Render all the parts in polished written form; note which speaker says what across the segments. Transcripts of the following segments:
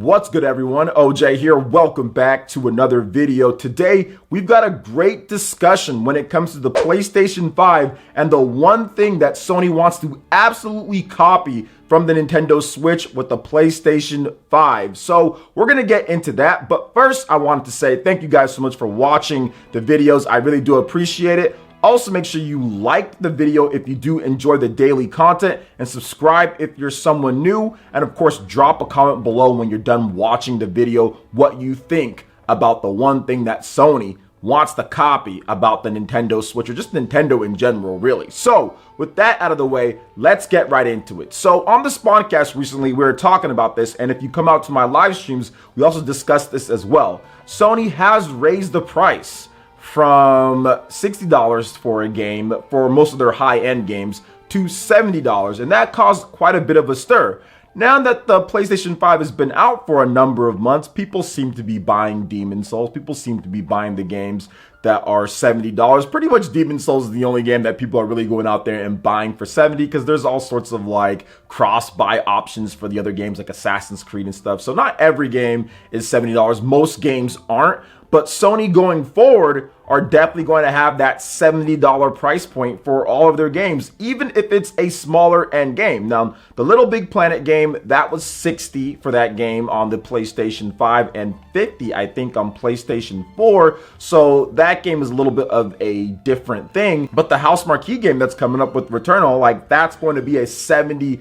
Speaker 1: What's good, everyone? OJ here. Welcome back to another video. Today, we've got a great discussion when it comes to the PlayStation 5 and the one thing that Sony wants to absolutely copy from the Nintendo Switch with the PlayStation 5. So we're going to get into that. But first, I wanted to say thank you guys so much for watching the videos. I really do appreciate it. Also, make sure you like the video if you do enjoy the daily content, and subscribe if you're someone new, and of course drop a comment below when you're done watching the video what you think about the one thing that Sony wants to copy about the Nintendo Switch, or just Nintendo in general, really. So with that out of the way, let's get right into it. So on the Spawncast recently, we were talking about this, and if you come out to my live streams, we also discussed this as well. Sony has raised the price from $60 for a game for most of their high-end games to $70, and that caused quite a bit of a stir. Now that the PlayStation 5 has been out for a number of months, people seem to be buying Demon's Souls. People seem to be buying the games that are $70. Pretty much Demon's Souls is the only game that people are really going out there and buying for $70, because there's all sorts of like cross-buy options for the other games like Assassin's Creed and stuff. So not every game is $70. Most games aren't. But Sony going forward are definitely going to have that $70 price point for all of their games, even if it's a smaller end game. Now, the Little Big Planet game, that was $60 for that game on the PlayStation 5 and $50, I think, on PlayStation 4. So that game is a little bit of a different thing. But the House Marquee game that's coming up with Returnal, like, that's going to be a $70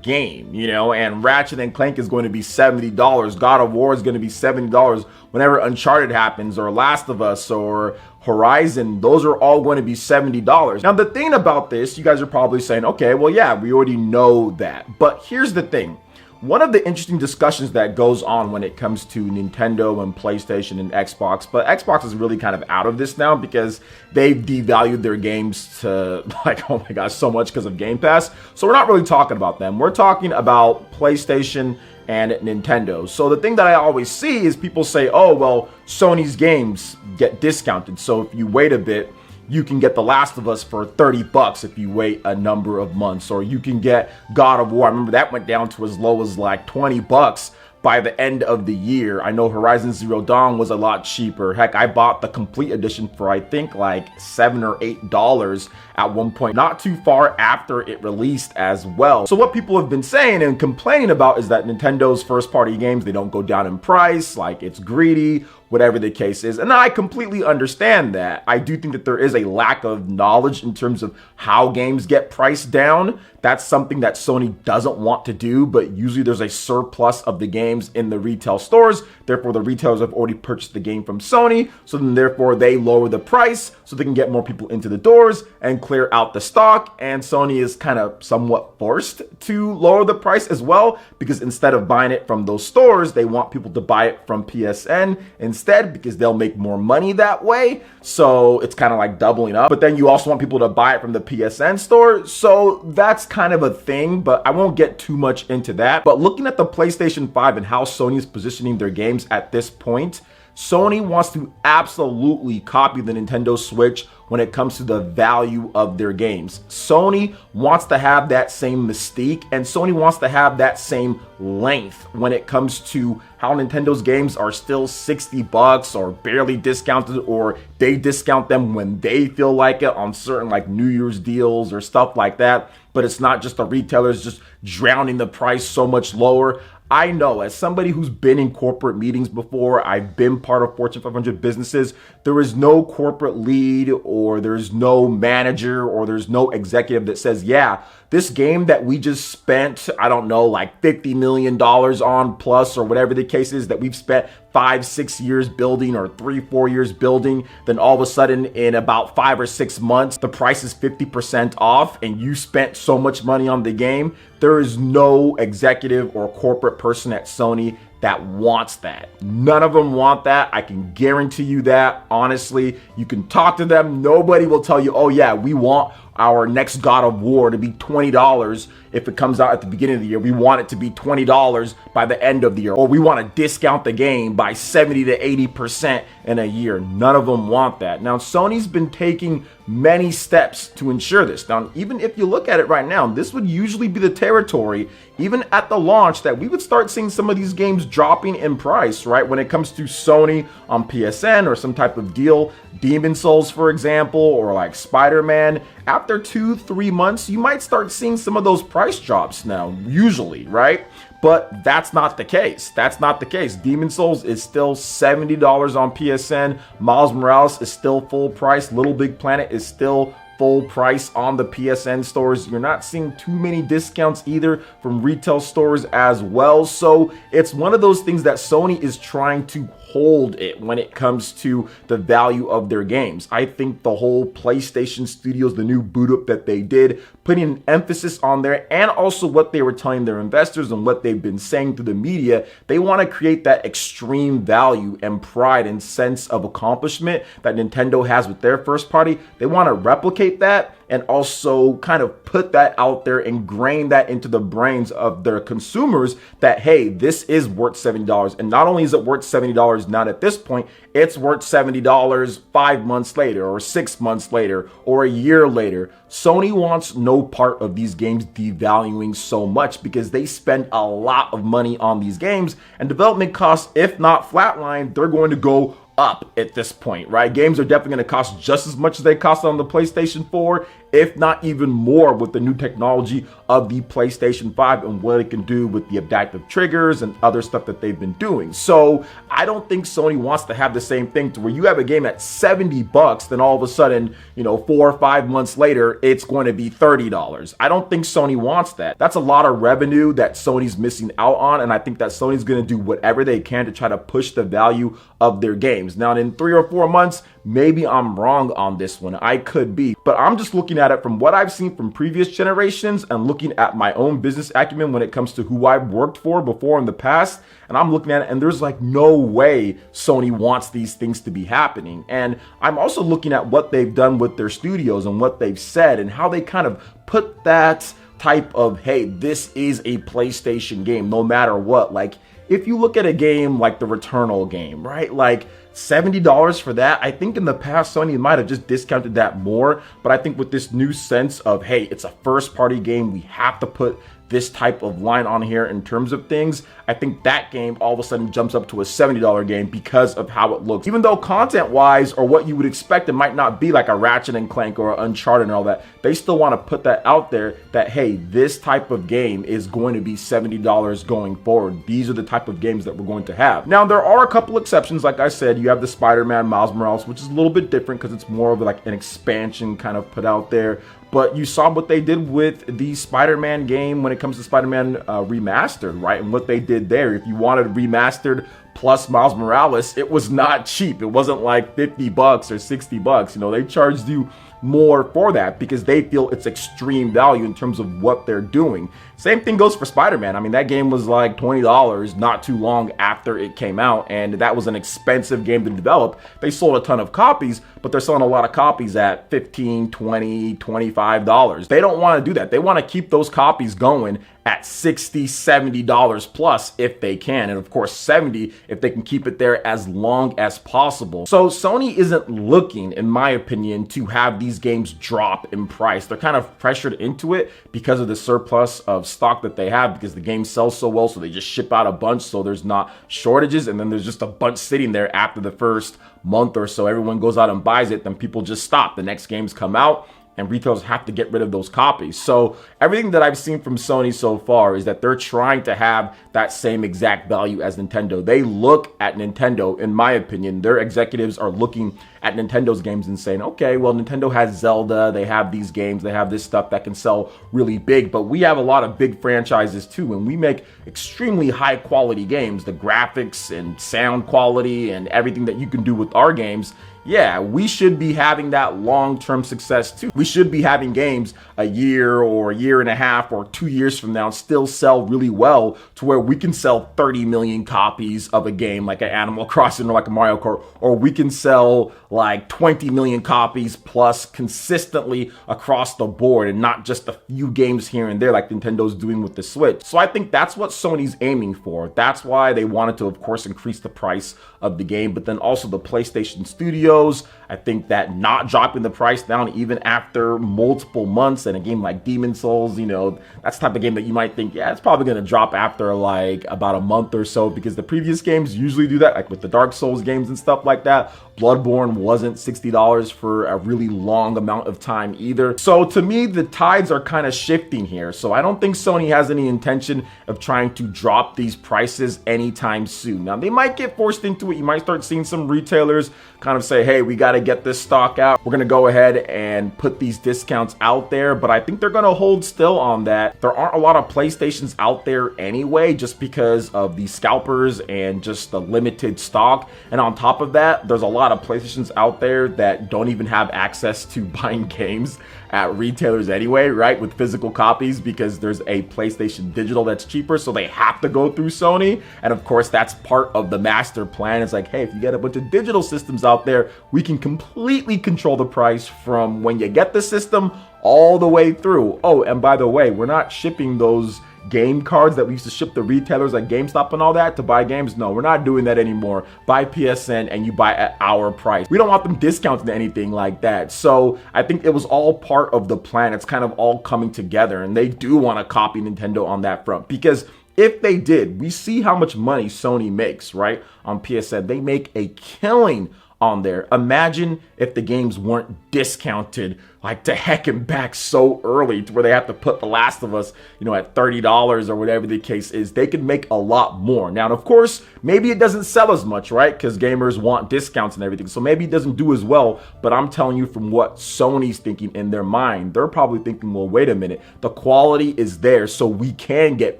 Speaker 1: game, you know, and Ratchet and Clank is going to be $70. God of War is going to be $70 whenever Uncharted happens, or Last of Us, or Horizon. Those are all going to be $70. Now, the thing about this, you guys are probably saying, okay, well, yeah, we already know that. But here's the thing. One of the interesting discussions that goes on when it comes to Nintendo and PlayStation and Xbox, but Xbox is really kind of out of this now because they've devalued their games to, like, oh my gosh, so much because of Game Pass. So we're not really talking about them. We're talking about PlayStation and Nintendo. So the thing that I always see is people say, oh, well, Sony's games get discounted. So if you wait a bit, you can get The Last of Us for $30 if you wait a number of months, or you can get God of War. I remember that went down to as low as like $20 by the end of the year. I know Horizon Zero Dawn was a lot cheaper. Heck, I bought the complete edition for I think like $7 or $8 at one point, not too far after it released as well. So what people have been saying and complaining about is that Nintendo's first party games, they don't go down in price, like it's greedy, whatever the case is. And I completely understand that. I do think that there is a lack of knowledge in terms of how games get priced down. That's something that Sony doesn't want to do, but usually there's a surplus of the games in the retail stores. Therefore, the retailers have already purchased the game from Sony. So then therefore they lower the price so they can get more people into the doors and clear out the stock. And Sony is kind of somewhat forced to lower the price as well, because instead of buying it from those stores, they want people to buy it from PSN instead, because they'll make more money that way. So it's kind of like doubling up. But then you also want people to buy it from the PSN store. So that's kind of a thing, but I won't get too much into that. But looking at the PlayStation 5 and how Sony is positioning their games at this point, Sony wants to absolutely copy the Nintendo Switch when it comes to the value of their games. Sony wants to have that same mystique, and Sony wants to have that same length when it comes to how Nintendo's games are still $60 or barely discounted, or they discount them when they feel like it on certain like New Year's deals or stuff like that. But it's not just the retailers just drowning the price so much lower. I know, as somebody who's been in corporate meetings before, I've been part of Fortune 500 businesses, there is no corporate lead, or there's no manager, or there's no executive that says, yeah, this game that we just spent, I don't know, like $50 million on plus, or whatever the case is, that we've spent 5-6 years building, or 3-4 years building, then all of a sudden in about 5 or 6 months, the price is 50% off and you spent so much money on the game. There is no executive or corporate person at Sony that wants that. None of them want that. I can guarantee you that. Honestly, you can talk to them. Nobody will tell you, oh yeah, we want our next God of War to be $20 if it comes out at the beginning of the year, we want it to be $20 by the end of the year, or we want to discount the game by 70 to 80% in a year. None of them want that. Now, Sony's been taking many steps to ensure this. Now, even if you look at it right now, this would usually be the territory, even at the launch, that we would start seeing some of these games dropping in price, right? When it comes to Sony on PSN or some type of deal, Demon's Souls, for example, or like SpiderMan, after 2-3 months, you might start seeing some of those price drops now, usually, right? But that's not the case. That's not the case. Demon's Souls is still $70 on PSN. Miles Morales is still full price. Little Big Planet is still full price on the PSN stores. You're not seeing too many discounts either from retail stores as well. So it's one of those things that Sony is trying to hold it when it comes to the value of their games. I think the whole PlayStation Studios, the new boot up that they did, putting an emphasis on there, and also what they were telling their investors and what they've been saying through the media, they want to create that extreme value and pride and sense of accomplishment that Nintendo has with their first party. They want to replicate that and also kind of put that out there, ingrain that into the brains of their consumers that, hey, this is worth $70. And not only is it worth $70 not at this point, it's worth $70 5 months later or 6 months later or a year later. Sony wants no part of these games devaluing so much because they spend a lot of money on these games, and development costs, if not flatline, they're going to go up at this point, right? Games are definitely going to cost just as much as they cost on the PlayStation 4, if not even more, with the new technology of the PlayStation 5 and what it can do with the adaptive triggers and other stuff that they've been doing. So I don't think Sony wants to have the same thing to where you have a game at $70, then all of a sudden, 4 or 5 months later, it's going to be $30. I don't think Sony wants that. That's a lot of revenue that Sony's missing out on, and I think that Sony's going to do whatever they can to try to push the value of their games. Now, in 3 or 4 months, maybe I'm wrong on this one. I could be, but I'm just looking at it from what I've seen from previous generations and looking at my own business acumen when it comes to who I've worked for before in the past. And I'm looking at it and there's like no way Sony wants these things to be happening. And I'm also looking at what they've done with their studios and what they've said and how they kind of put that type of, hey, this is a PlayStation game no matter what. Like, if you look at a game like the Returnal game, right? Like $70 for that. I think in the past, Sony might have just discounted that more. But I think with this new sense of, hey, it's a first party game, we have to put this type of line on here in terms of things, I think that game all of a sudden jumps up to a $70 game because of how it looks. Even though content wise, or what you would expect, it might not be like a Ratchet and Clank or Uncharted and all that, they still want to put that out there that, hey, this type of game is going to be $70 going forward. These are the type of games that we're going to have. Now, there are a couple exceptions. Like I said, you have the Spider-Man Miles Morales, which is a little bit different because it's more of like an expansion kind of put out there. But you saw what they did with the Spider-Man game when it comes to Spider-Man Remastered, right? And what they did there, if you wanted remastered plus Miles Morales, it was not cheap. It wasn't like $50 or $60. They charged you more for that because they feel it's extreme value in terms of what they're doing. Same thing goes for Spider-Man. I mean, that game was like $20 not too long after it came out, and that was an expensive game to develop. They sold a ton of copies, but they're selling a lot of copies at $15, $20, $25. They don't want to do that. They want to keep those copies going at $60, $70 plus if they can, and of course $70 if they can keep it there as long as possible. So Sony isn't looking, in my opinion, to have these games drop in price. They're kind of pressured into it because of the surplus of stock that they have, because the game sells so well, so they just ship out a bunch so there's not shortages, and then there's just a bunch sitting there after the first month or so. Everyone goes out and buys it, then people just stop. The next games come out and retailers have to get rid of those copies. So everything that I've seen from Sony so far is that they're trying to have that same exact value as Nintendo. They look at Nintendo, in my opinion, their executives are looking at Nintendo's games and saying, okay, well, Nintendo has Zelda, they have these games, they have this stuff that can sell really big, but we have a lot of big franchises too, and we make extremely high quality games. The graphics and sound quality and everything that you can do with our games, yeah, we should be having that long-term success too. We should be having games a year or a year and a half or 2 years from now still sell really well to where we can sell 30 million copies of a game like an Animal Crossing or like a Mario Kart, or we can sell like 20 million copies plus consistently across the board and not just a few games here and there like Nintendo's doing with the Switch. So I think that's what Sony's aiming for. That's why they wanted to, of course, increase the price of the game, but then also the PlayStation Studios. I think that not dropping the price down even after multiple months and a game like Demon's Souls, you know, that's the type of game that you might think, yeah, it's probably going to drop after like about a month or so, because the previous games usually do that, like with the Dark Souls games and stuff like that. Bloodborne wasn't $60 for a really long amount of time either. So to me, the tides are kind of shifting here. So I don't think Sony has any intention of trying to drop these prices anytime soon. Now, they might get forced into it. You might start seeing some retailers kind of say, hey, we got to get this stock out. We're going to go ahead and put these discounts out there. But I think they're going to hold still on that. There aren't a lot of PlayStations out there anyway, just because of the scalpers and just the limited stock. And on top of that, there's a lot of PlayStations out there that don't even have access to buying games at retailers anyway, right, with physical copies, because there's a PlayStation Digital that's cheaper, so they have to go through Sony. And of course, that's part of the master plan. It's like, hey, if you get a bunch of digital systems out there, we can completely control the price from when you get the system all the way through. Oh, and by the way, we're not shipping those game cards that we used to ship to retailers like GameStop and all that to buy games. No, we're not doing that anymore. Buy PSN and you buy at our price. We don't want them discounting anything like that. So I think it was all part of the plan. It's kind of all coming together, and they do want to copy Nintendo on that front, because if they did, we see how much money Sony makes, right, on PSN. They make a killing on there. Imagine if the games weren't discounted like to heck and back so early to where they have to put The Last of Us, you know, at $30 or whatever the case is. They could make a lot more. Now, of course, maybe it doesn't sell as much, right? Because gamers want discounts and everything. So maybe it doesn't do as well. But I'm telling you, from what Sony's thinking in their mind, they're probably thinking, well, wait a minute. The quality is there, so we can get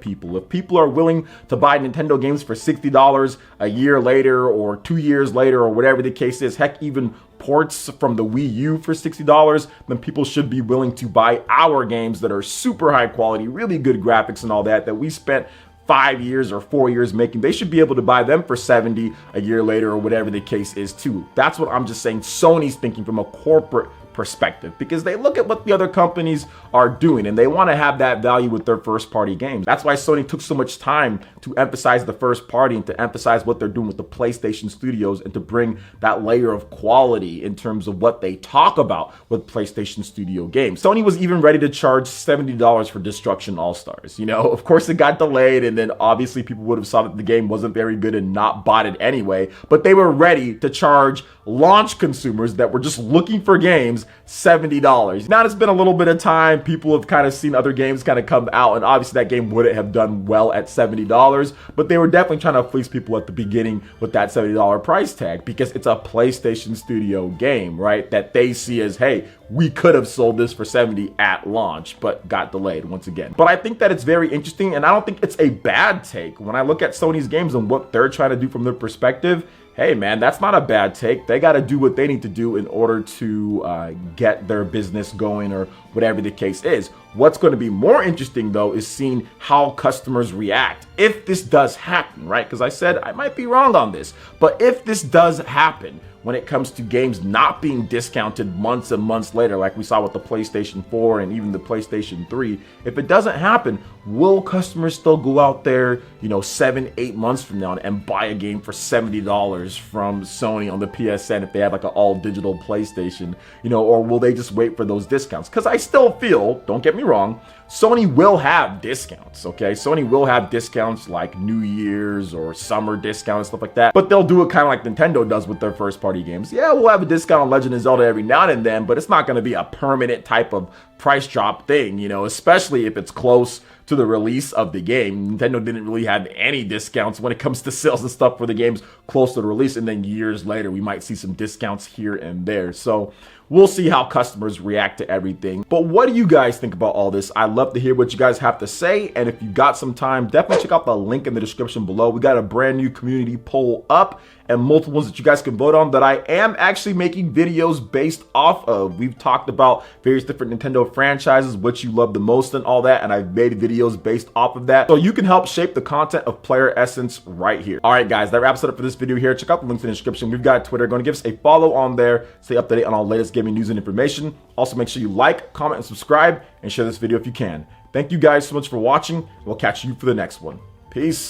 Speaker 1: people. If people are willing to buy Nintendo games for $60 a year later or 2 years later or whatever the case is, heck, even ports from the Wii U for $60, then people should be willing to buy our games that are super high quality, really good graphics and all that we spent 5 years or 4 years making. They should be able to buy them for $70 a year later or whatever the case is too. That's what I'm just saying Sony's thinking from a corporate perspective, because they look at what the other companies are doing and they want to have that value with their first party games. That's why Sony took so much time to emphasize the first party and to emphasize what they're doing with the PlayStation Studios and to bring that layer of quality in terms of what they talk about with PlayStation Studio games. Sony was even ready to charge $70 for Destruction All-Stars. You know, of course it got delayed, and then obviously people would have saw that the game wasn't very good and not bought it anyway, but they were ready to charge launch consumers that were just looking for games $70. Now it's been a little bit of time. People have kind of seen other games kind of come out, and obviously that game wouldn't have done well at $70, but they were definitely trying to fleece people at the beginning with that $70 price tag, because it's a PlayStation Studio game, right? That they see as, hey, we could have sold this for $70 at launch, but got delayed once again. But I think that it's very interesting, and I don't think it's a bad take. When I look at Sony's games and what they're trying to do from their perspective, hey man, that's not a bad take. They got to do what they need to do in order to get their business going or whatever the case is. What's going to be more interesting though is seeing how customers react if this does happen, right? Because I said I might be wrong on this, but if this does happen, when it comes to games not being discounted months and months later, like we saw with the PlayStation 4 and even the PlayStation 3, if it doesn't happen, will customers still go out there, you know, 7-8 months from now and buy a game for $70 from Sony on the PSN if they have like an all digital PlayStation, you know, or will they just wait for those discounts? Because I still feel, don't get me wrong, Sony will have discounts, okay? Sony will have discounts like New Year's or summer discounts, stuff like that, but they'll do it kind of like Nintendo does with their first party games. Yeah, we'll have a discount on Legend of Zelda every now and then, but it's not going to be a permanent type of price drop thing, you know, especially if it's close to the release of the game. Nintendo didn't really have any discounts when it comes to sales and stuff for the games close to the release, and then years later we might see some discounts here and there. So we'll see how customers react to everything. But what do you guys think about all this? I love to hear what you guys have to say. And if you got some time, definitely check out the link in the description below. We got a brand new community poll up and multiple ones that you guys can vote on that I am actually making videos based off of. We've talked about various different Nintendo franchises, what you love the most and all that, and I've made videos based off of that. So you can help shape the content of PlayerEssence right here. All right, guys, that wraps it up for this video here. Check out the links in the description. We've got Twitter. Go and give us a follow on there. Stay up to date on all the latest gaming news and information. Also, make sure you like, comment, and subscribe, and share this video if you can. Thank you guys so much for watching. We'll catch you for the next one. Peace.